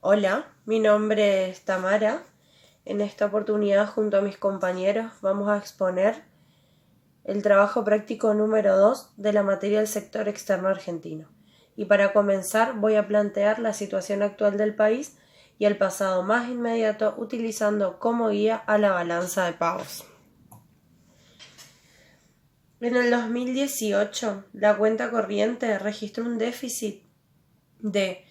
Hola, mi nombre es Tamara. En esta oportunidad, junto a mis compañeros, vamos a exponer el trabajo práctico número 2 de la materia del sector externo argentino. Y para comenzar, voy a plantear la situación actual del país y el pasado más inmediato, utilizando como guía a la balanza de pagos. En el 2018, la cuenta corriente registró un déficit de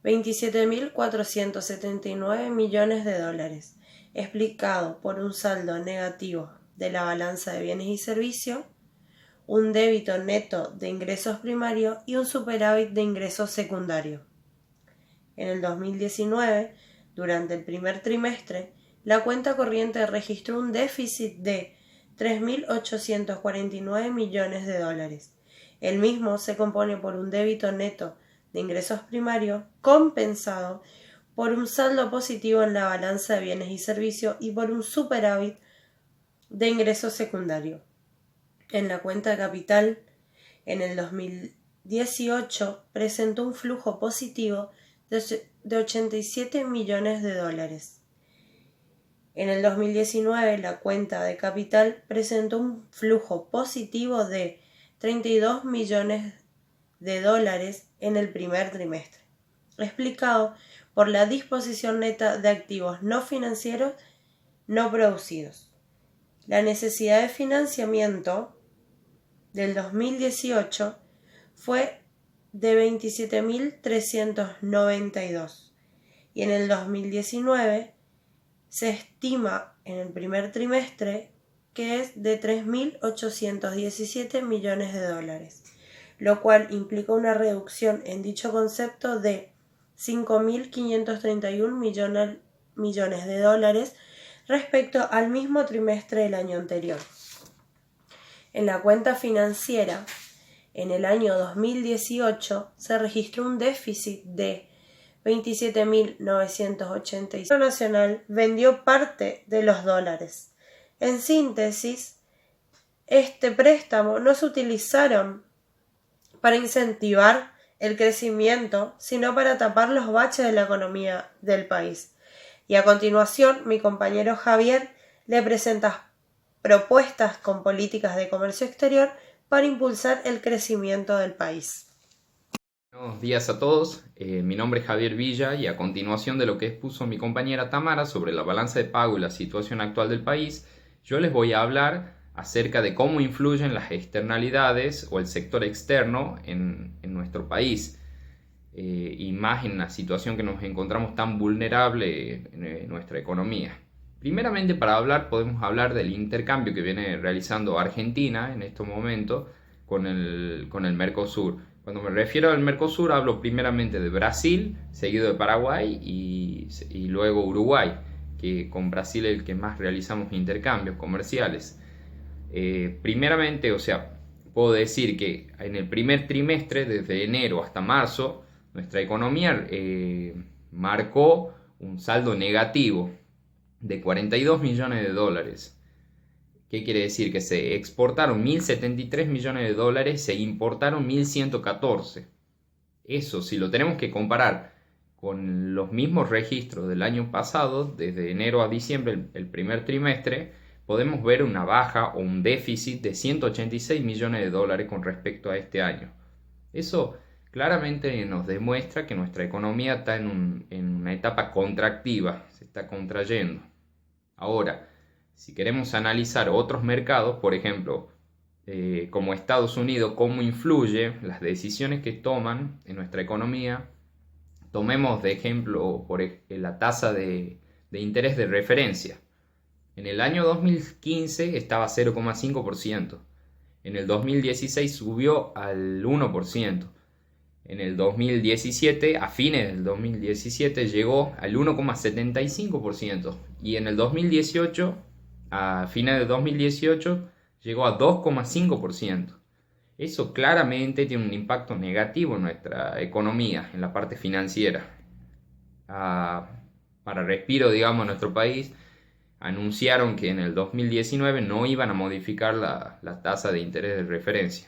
27.479 millones de dólares, explicado por un saldo negativo de la balanza de bienes y servicios, un débito neto de ingresos primarios y un superávit de ingresos secundarios. En el 2019, durante el primer trimestre, la cuenta corriente registró un déficit de 3.849 millones de dólares. El mismo se compone por un débito neto de ingresos primarios compensado por un saldo positivo en la balanza de bienes y servicios y por un superávit de ingresos secundarios. En la cuenta de capital, en el 2018 presentó un flujo positivo de 87 millones de dólares. En el 2019 la cuenta de capital presentó un flujo positivo de 32 millones de dólares en el primer trimestre, explicado por la disposición neta de activos no financieros no producidos. La necesidad de financiamiento del 2018 fue de 27.392 y en el 2019 se estima en el primer trimestre que es de 3.817 millones de dólares, lo cual implica una reducción en dicho concepto de 5.531 millones de dólares respecto al mismo trimestre del año anterior. En la cuenta financiera, en el año 2018 se registró un déficit de 27.986. El Nacional vendió parte de los dólares. En síntesis, este préstamo no se utilizaron para incentivar el crecimiento, sino para tapar los baches de la economía del país. Y a continuación, mi compañero Javier le presenta propuestas con políticas de comercio exterior para impulsar el crecimiento del país. Buenos días a todos, mi nombre es Javier Villa y a continuación de lo que expuso mi compañera Tamara sobre la balanza de pago y la situación actual del país, yo les voy a hablar acerca de cómo influyen las externalidades o el sector externo en nuestro país, y más en la situación que nos encontramos tan vulnerable en nuestra economía. Primeramente, para hablar, podemos hablar del intercambio que viene realizando Argentina en estos momentos con el Mercosur. Cuando me refiero al Mercosur, hablo primeramente de Brasil, seguido de Paraguay y luego Uruguay, que con Brasil es el que más realizamos intercambios comerciales. Primeramente, puedo decir que en el primer trimestre, desde enero hasta marzo, nuestra economía marcó un saldo negativo de 42 millones de dólares. ¿Qué quiere decir? Que se exportaron 1.073 millones de dólares, se importaron 1.114. Eso, si lo tenemos que comparar con los mismos registros del año pasado, desde enero a diciembre, el primer trimestre, podemos ver una baja o un déficit de 186 millones de dólares con respecto a este año. Eso claramente nos demuestra que nuestra economía está en una etapa contractiva, se está contrayendo. Ahora, si queremos analizar otros mercados, por ejemplo, como Estados Unidos, cómo influye las decisiones que toman en nuestra economía, tomemos de ejemplo la tasa de interés de referencia. En el año 2015 estaba a 0,5%. En el 2016 subió al 1%. En el 2017, a fines del 2017, llegó al 1,75%. Y en el 2018, a fines del 2018, llegó a 2,5%. Eso claramente tiene un impacto negativo en nuestra economía, en la parte financiera. Para respiro, digamos, en nuestro país, anunciaron que en el 2019 no iban a modificar la tasa de interés de referencia.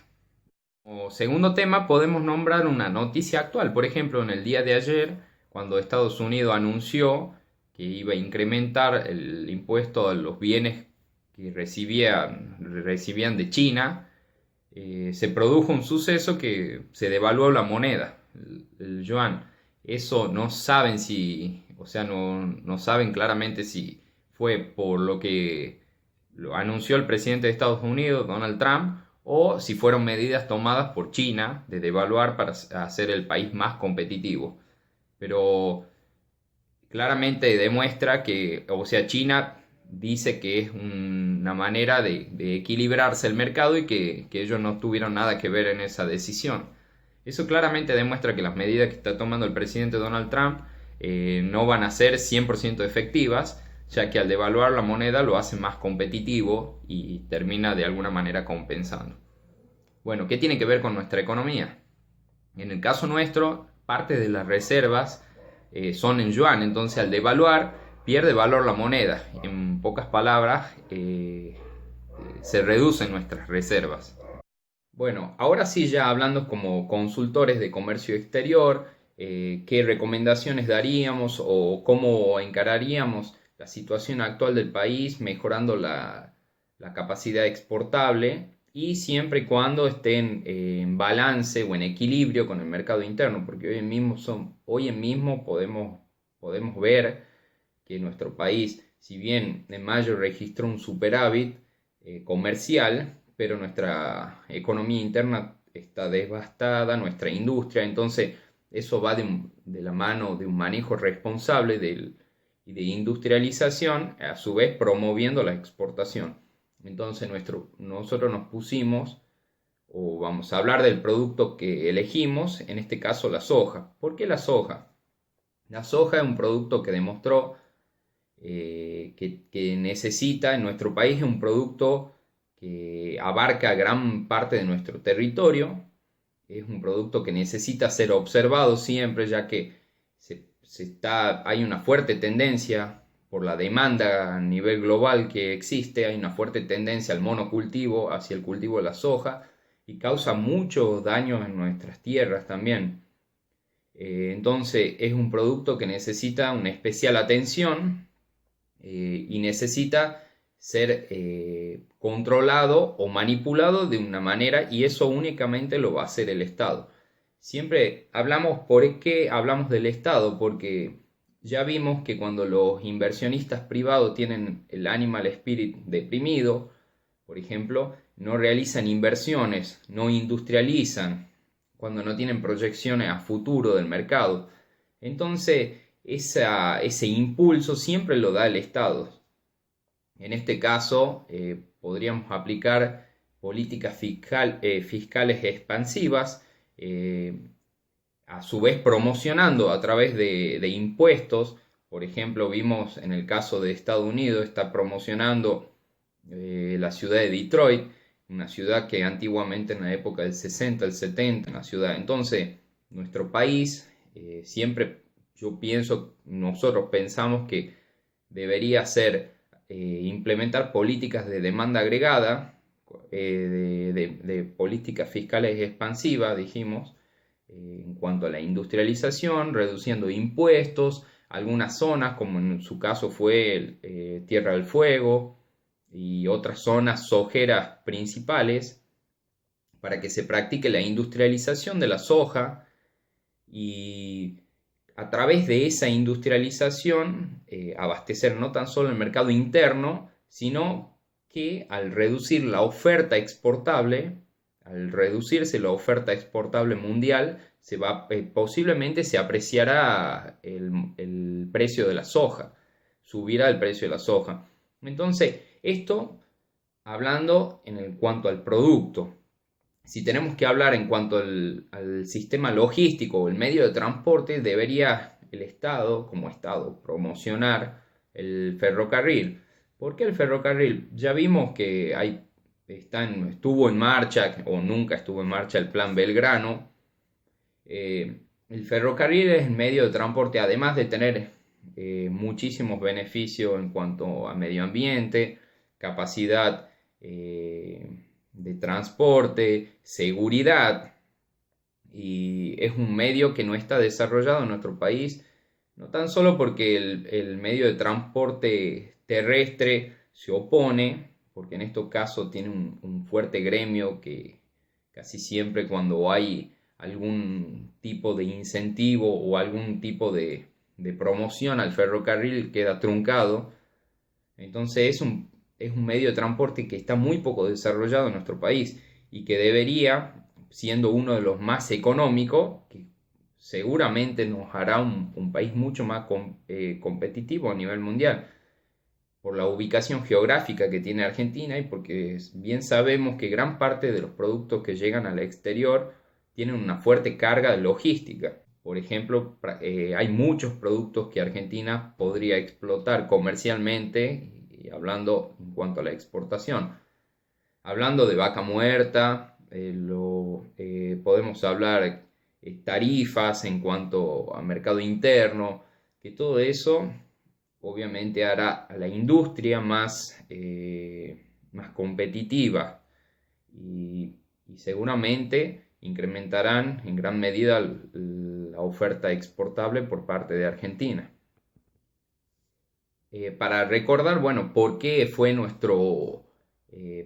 Como segundo tema, podemos nombrar una noticia actual. Por ejemplo, en el día de ayer, cuando Estados Unidos anunció que iba a incrementar el impuesto a los bienes que recibían de China, se produjo un suceso que se devaluó la moneda, el yuan. Eso no saben si, o sea, no saben claramente si fue por lo que lo anunció el presidente de Estados Unidos, Donald Trump, o si fueron medidas tomadas por China de devaluar para hacer el país más competitivo. Pero claramente demuestra que, o sea, China dice que es una manera de equilibrarse el mercado y que ellos no tuvieron nada que ver en esa decisión. Eso claramente demuestra que las medidas que está tomando el presidente Donald Trump no van a ser 100% efectivas, ya que al devaluar la moneda lo hace más competitivo y termina de alguna manera compensando. Bueno, ¿qué tiene que ver con nuestra economía? En el caso nuestro, parte de las reservas son en yuan, entonces al devaluar pierde valor la moneda. En pocas palabras, se reducen nuestras reservas. Bueno, ahora sí, ya hablando como consultores de comercio exterior, qué recomendaciones daríamos o cómo encararíamos la situación actual del país, mejorando la capacidad exportable y siempre y cuando estén en balance o en equilibrio con el mercado interno, porque hoy mismo podemos ver que nuestro país, si bien en mayo registró un superávit comercial, pero nuestra economía interna está devastada, nuestra industria, entonces eso va de la mano de un manejo responsable y de industrialización, a su vez promoviendo la exportación. Entonces nosotros nos pusimos, o vamos a hablar del producto que elegimos, en este caso la soja. ¿Por qué la soja? La soja es un producto que demostró que necesita, en nuestro país es un producto que abarca gran parte de nuestro territorio, es un producto que necesita ser observado siempre, ya que hay una fuerte tendencia por la demanda a nivel global que existe, hay una fuerte tendencia al monocultivo, hacia el cultivo de la soja, y causa muchos daños en nuestras tierras también. Entonces es un producto que necesita una especial atención y necesita ser controlado o manipulado de una manera, y eso únicamente lo va a hacer el Estado. Siempre ¿por qué hablamos del Estado? Porque ya vimos que cuando los inversionistas privados tienen el animal spirit deprimido, por ejemplo, no realizan inversiones, no industrializan, cuando no tienen proyecciones a futuro del mercado. Entonces, ese impulso siempre lo da el Estado. En este caso, podríamos aplicar políticas fiscales expansivas, a su vez promocionando a través de impuestos. Por ejemplo, vimos en el caso de Estados Unidos, está promocionando la ciudad de Detroit, una ciudad que antiguamente en la época del 60, el 70, una ciudad. Entonces, nuestro país siempre, nosotros pensamos que debería ser implementar políticas de demanda agregada, de políticas fiscales expansivas, dijimos, en cuanto a la industrialización, reduciendo impuestos, algunas zonas, como en su caso fue Tierra del Fuego y otras zonas sojeras principales, para que se practique la industrialización de la soja, y a través de esa industrialización abastecer no tan solo el mercado interno, sino que al reducir la oferta exportable, al reducirse la oferta exportable mundial, posiblemente se apreciará el precio de la soja, subirá el precio de la soja. Entonces, esto hablando en cuanto al producto. Si tenemos que hablar en cuanto al sistema logístico o el medio de transporte, debería el Estado, como Estado, promocionar el ferrocarril. ¿Por qué el ferrocarril? Ya vimos que estuvo en marcha o nunca estuvo en marcha el Plan Belgrano. El ferrocarril es el medio de transporte, además de tener muchísimos beneficios en cuanto a medio ambiente, capacidad de transporte, seguridad, y es un medio que no está desarrollado en nuestro país No tan solo porque el medio de transporte terrestre se opone, porque en estos casos tiene un fuerte gremio que casi siempre cuando hay algún tipo de incentivo o algún tipo de promoción al ferrocarril queda truncado. Entonces es un medio de transporte que está muy poco desarrollado en nuestro país y que debería, siendo uno de los más económicos, que seguramente nos hará un país mucho más competitivo a nivel mundial por la ubicación geográfica que tiene Argentina y porque bien sabemos que gran parte de los productos que llegan al exterior tienen una fuerte carga de logística. Por ejemplo, hay muchos productos que Argentina podría explotar comercialmente, y hablando en cuanto a la exportación. Hablando de vaca muerta, podemos hablar tarifas en cuanto a mercado interno, que todo eso obviamente hará a la industria más competitiva y seguramente incrementarán en gran medida la oferta exportable por parte de Argentina. Para recordar, bueno, por qué fue nuestro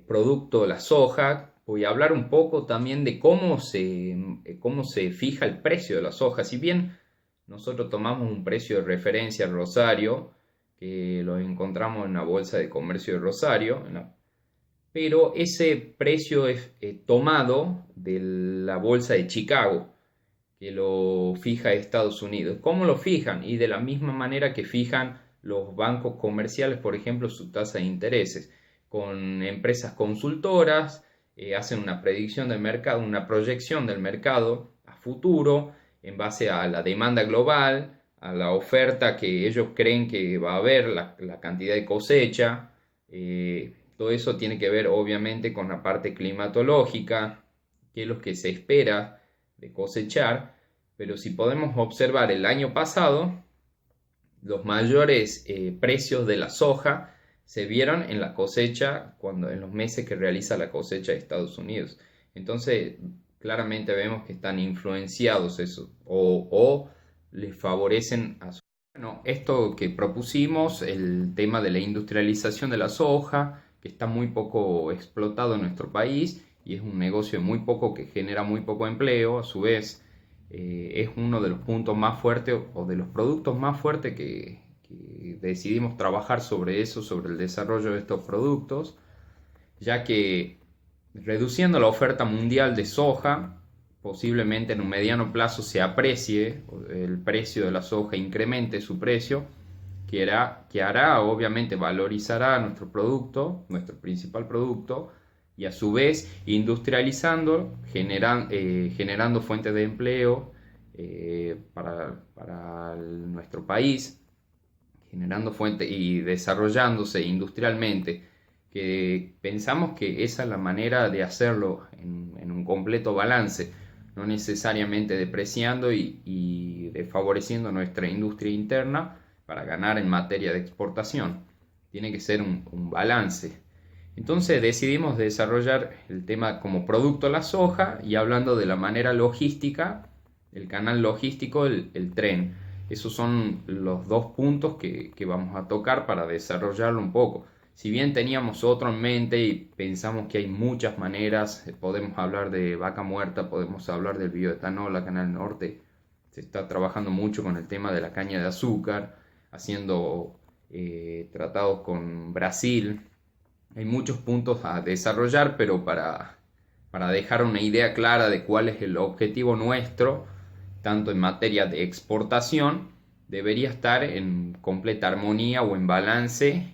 producto la soja, voy a hablar un poco también de cómo se fija el precio de la soja. Si bien nosotros tomamos un precio de referencia Rosario, que lo encontramos en la Bolsa de Comercio de Rosario, pero ese precio es tomado de la Bolsa de Chicago, que lo fija Estados Unidos. ¿Cómo lo fijan? Y de la misma manera que fijan los bancos comerciales, por ejemplo, su tasa de intereses, con empresas consultoras, hacen una predicción del mercado, una proyección del mercado a futuro en base a la demanda global, a la oferta que ellos creen que va a haber, la cantidad de cosecha. Todo eso tiene que ver obviamente con la parte climatológica, qué es lo que se espera de cosechar, pero si podemos observar el año pasado, los mayores precios de la soja se vieron en la cosecha, en los meses que realiza la cosecha de Estados Unidos. Entonces, claramente vemos que están influenciados eso, o les favorecen a su... Bueno, esto que propusimos, el tema de la industrialización de la soja, que está muy poco explotado en nuestro país y es un negocio muy poco que genera muy poco empleo, a su vez es uno de los puntos más fuertes o de los productos más fuertes que decidimos trabajar sobre eso, sobre el desarrollo de estos productos, ya que reduciendo la oferta mundial de soja, posiblemente en un mediano plazo se aprecie el precio de la soja, incremente su precio, que hará obviamente valorizará nuestro producto, nuestro principal producto, y a su vez industrializando, generando fuentes de empleo para nuestro país, generando fuentes y desarrollándose industrialmente, que pensamos que esa es la manera de hacerlo en un completo balance, no necesariamente depreciando y favoreciendo nuestra industria interna para ganar en materia de exportación. Tiene que ser un balance. Entonces decidimos desarrollar el tema como producto la soja y hablando de la manera logística, el canal logístico, el tren. Esos son los dos puntos que vamos a tocar para desarrollarlo un poco. Si bien teníamos otro en mente y pensamos que hay muchas maneras, podemos hablar de vaca muerta, podemos hablar del bioetanol acá en el norte, se está trabajando mucho con el tema de la caña de azúcar, haciendo tratados con Brasil. Hay muchos puntos a desarrollar, pero para dejar una idea clara de cuál es el objetivo nuestro, tanto en materia de exportación, debería estar en completa armonía o en balance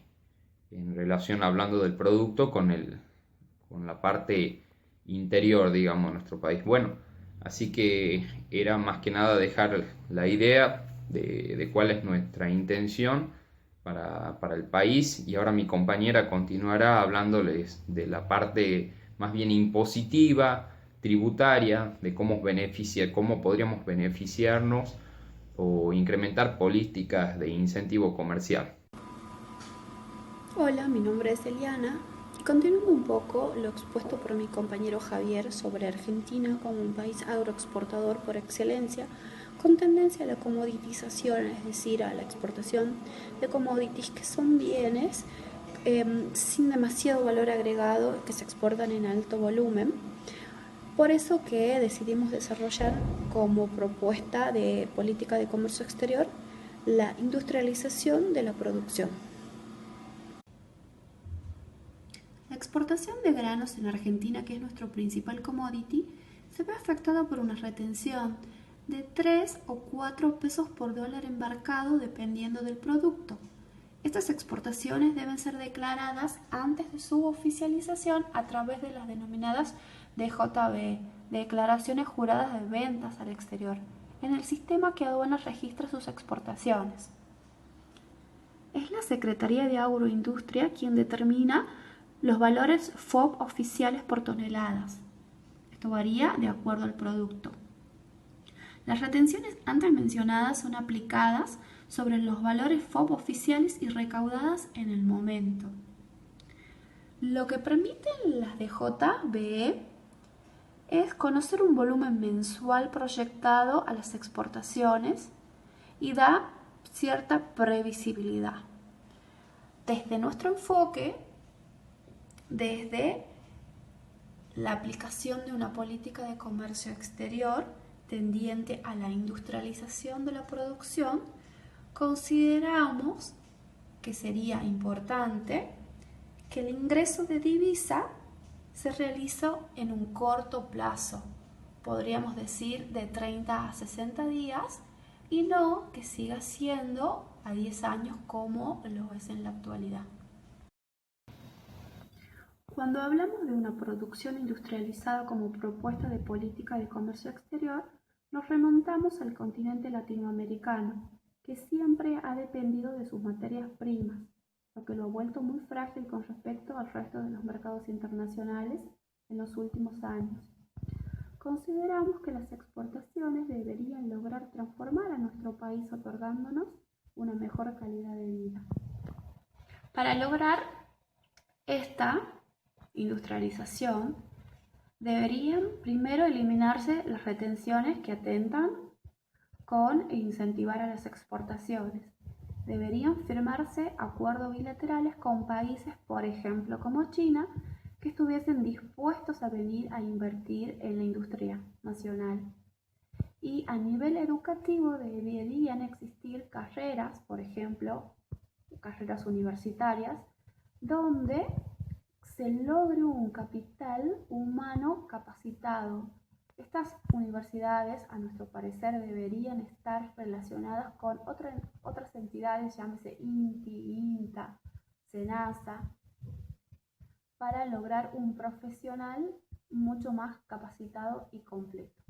en relación hablando del producto con la parte interior, digamos, de nuestro país. Bueno, así que era más que nada dejar la idea de cuál es nuestra intención para el país y ahora mi compañera continuará hablándoles de la parte más bien impositiva, tributaria, de cómo podríamos beneficiarnos o incrementar políticas de incentivo comercial. Hola, mi nombre es Eliana y continuando un poco lo expuesto por mi compañero Javier sobre Argentina como un país agroexportador por excelencia, con tendencia a la comoditización, es decir, a la exportación de commodities que son bienes sin demasiado valor agregado que se exportan en alto volumen. Por eso que decidimos desarrollar como propuesta de política de comercio exterior la industrialización de la producción. La exportación de granos en Argentina, que es nuestro principal commodity, se ve afectada por una retención de 3 o 4 pesos por dólar embarcado dependiendo del producto. Estas exportaciones deben ser declaradas antes de su oficialización a través de las denominadas DJB, declaraciones juradas de ventas al exterior, en el sistema que aduanas registra sus exportaciones. Es la Secretaría de Agroindustria quien determina los valores FOB oficiales por toneladas. Esto varía de acuerdo al producto. Las retenciones antes mencionadas son aplicadas sobre los valores FOB oficiales y recaudadas en el momento. Lo que permiten las DJBE es conocer un volumen mensual proyectado a las exportaciones y da cierta previsibilidad. Desde nuestro enfoque, desde la aplicación de una política de comercio exterior tendiente a la industrialización de la producción, consideramos que sería importante que el ingreso de divisa se realice en un corto plazo, podríamos decir de 30 a 60 días, y no que siga siendo a 10 años como lo es en la actualidad. Cuando hablamos de una producción industrializada como propuesta de política de comercio exterior, nos remontamos al continente latinoamericano, que siempre ha dependido de sus materias primas, lo que lo ha vuelto muy frágil con respecto al resto de los mercados internacionales en los últimos años. Consideramos que las exportaciones deberían lograr transformar a nuestro país otorgándonos una mejor calidad de vida. Para lograr esta industrialización, deberían primero eliminarse las retenciones que atentan con incentivar a las exportaciones. Deberían firmarse acuerdos bilaterales con países, por ejemplo, como China, que estuviesen dispuestos a venir a invertir en la industria nacional. Y a nivel educativo deberían existir carreras, por ejemplo, carreras universitarias, donde se logre un capital humano capacitado. Estas universidades, a nuestro parecer, deberían estar relacionadas con otras entidades, llámese INTI, INTA, SENASA, para lograr un profesional mucho más capacitado y completo.